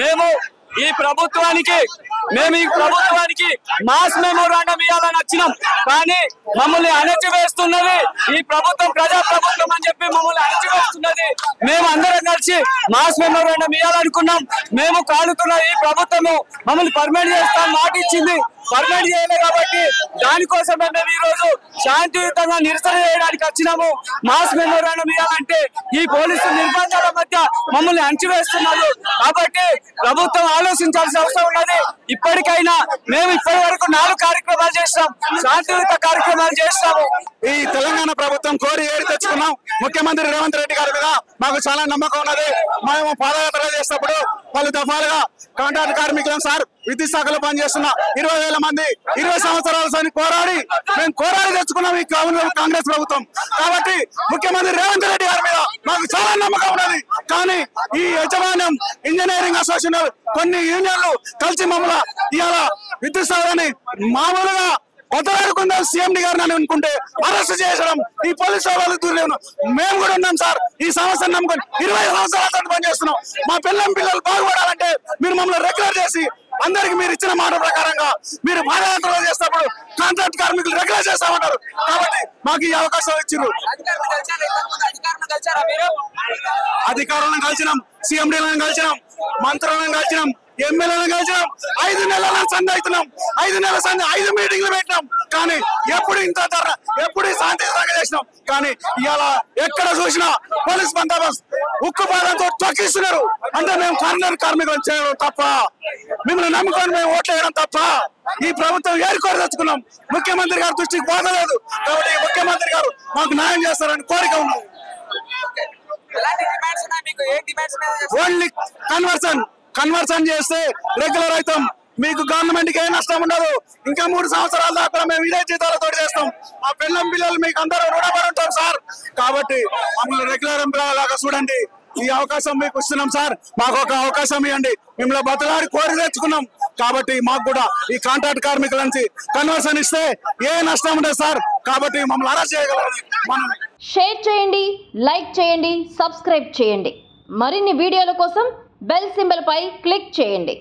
మేము ఈ ప్రభుత్వానికి మాస్ మెమోరాండం ఇవ్వాలని వచ్చినాం. కానీ మమ్మల్ని అణచివేస్తున్నది ఈ ప్రభుత్వం, ప్రజా ప్రభుత్వం అని చెప్పి మమ్మల్ని అణచివేస్తున్నది. మేము అందరం కలిసి మాస్ మెమోరాండం ఇవ్వాలనుకున్నాం. మేము కాలుతున్న ఈ ప్రభుత్వము మమ్మల్ని పర్మనెంట్ చేస్తాం మాట ఇచ్చింది, పర్మనెంట్ చేయలేదు. కాబట్టి దానికోసమే మేము ఈ రోజు శాంతియుతంగా నిరసన చేయడానికి వచ్చినాము. మాస్ మెమోరాండం ఇవ్వాలంటే ఈ పోలీసు నిర్బంధాల మధ్య మమ్మల్ని అణచివేస్తున్నారు. కాబట్టి ప్రభుత్వం ఆలోచించాల్సిన అవసరం ఉన్నది. ఇప్పటికైనా మేము ఇప్పటి వరకు 4 కార్యక్రమాలు చేస్తాం, శాంతియుత కార్యక్రమాలు చేస్తాము. ఈ తెలంగాణ ప్రభుత్వం కోరి ఏడు తెచ్చుకున్నాం. ముఖ్యమంత్రి రేవంత్ రెడ్డి గారి మీద మాకు చాలా నమ్మకం ఉన్నది. మేము పాదయాత్ర చేసినప్పుడు పలు దఫాలుగా కాంట్రాక్ట్ కార్మికులను సార్ విద్యుత్ శాఖలో పనిచేస్తున్న 20,000 మంది 20 సంవత్సరాల మేము కోరాడి తెచ్చుకున్నాం ఈ కాంగ్రెస్ ప్రభుత్వం. కాబట్టి ముఖ్యమంత్రి రేవంత్ రెడ్డి గారి మీద మాకు చాలా నమ్మకం ఉన్నది. కానీ ఈ యజమాన్యం ఇంజనీరింగ్ అసోసియేషన్ కొన్ని యూనియన్లు కలిసి మమ్మల్ని ఇవాళ విద్యుత్ శాఖని మామూలుగా వదలాడుకుందాం సీఎండి గారిని అని అనుకుంటే అరెస్ట్ చేయడం ఈ పోలీసు వాళ్ళు దూరం. మేము కూడా ఉన్నాం సార్ ఈ సంవత్సరం నమ్ముకొని 20 సంవత్సరాల పనిచేస్తున్నాం. మా పిల్లలు బాగుపడాలంటే మీరు మమ్మల్ని రెగ్యులర్ చేసి అందరికి మీరు ఇచ్చిన మాట ప్రకారంగా మీరు పాదయాత్ర చేసినప్పుడు కాంట్రాక్ట్ కార్మికులు రెగ్యులర్ చేస్తామన్నారు. కాబట్టి మాకు ఈ అవకాశం ఇచ్చారు. అధికారులను కలిసినాం, సీఎండీలను కలిసినాం, మంత్రులను కలిసినాం, ఎమ్మెల్యేలను కలిసినాం. 5 నెలల సంధి అవుతున్నాం. 5 నెలల సంధి 5 మీటింగ్లు పెట్టినాం. కానీ ఎప్పుడు ఇంత ఎప్పుడు శాంతియుతంగా చేసినాం. కానీ ఇవాళ ఎక్కడ చూసినా పోలీస్ బందోబస్తు ఉక్కు పాదంతో తొక్కిస్తున్నారు. అంటే మేము కార్మికులను చేయడం తప్ప, మిమ్మల్ని నమ్ముకొని మేము ఓట్లు వేయడం తప్ప ఈ ప్రభుత్వం ఏరుకోరు తెచ్చుకున్నాం. ముఖ్యమంత్రి గారి దృష్టికి పోగలేదు. కాబట్టి ముఖ్యమంత్రి గారు మాకు న్యాయం చేస్తారని కోరిక ఉన్నది. ఓన్లీ కన్వర్షన్ చేస్తే రెగ్యులర్ అవుతాం. మీకు గవర్నమెంట్ కి ఏ నష్టం ఉండదు. ఇంకా 3 సంవత్సరాల దాకా మేము ఇదే జీతాలతో చేస్తాం. మా పిల్లలు మీకు అందరూ రుణపడి ఉంటాం సార్. కాబట్టి మమ్మల్ని రెగ్యులర్ ఎంప్లాయ్ లాగా చూడండి. ఈ అవకాశం మీకు ఇస్తున్నాం సార్. మాకు ఒక అవకాశం ఇవ్వండి. మిమ్మల్ని బతలాడి కోరి తెచ్చుకున్నాం. కాబట్టి మాకు కూడా ఈ కాంట్రాక్ట్ కార్మికుల నుంచి కన్వర్షన్ ఇస్తే ఏ నష్టం ఉండదు సార్. కాబట్టి మమ్మల్ని అరెస్ట్ చేయగలరు. షేర్ చేయండి, లైక్ చేయండి, సబ్స్క్రైబ్ చేయండి. మరిన్ని వీడియోల కోసం బెల్ సింబల్ పై క్లిక్ చేయండి.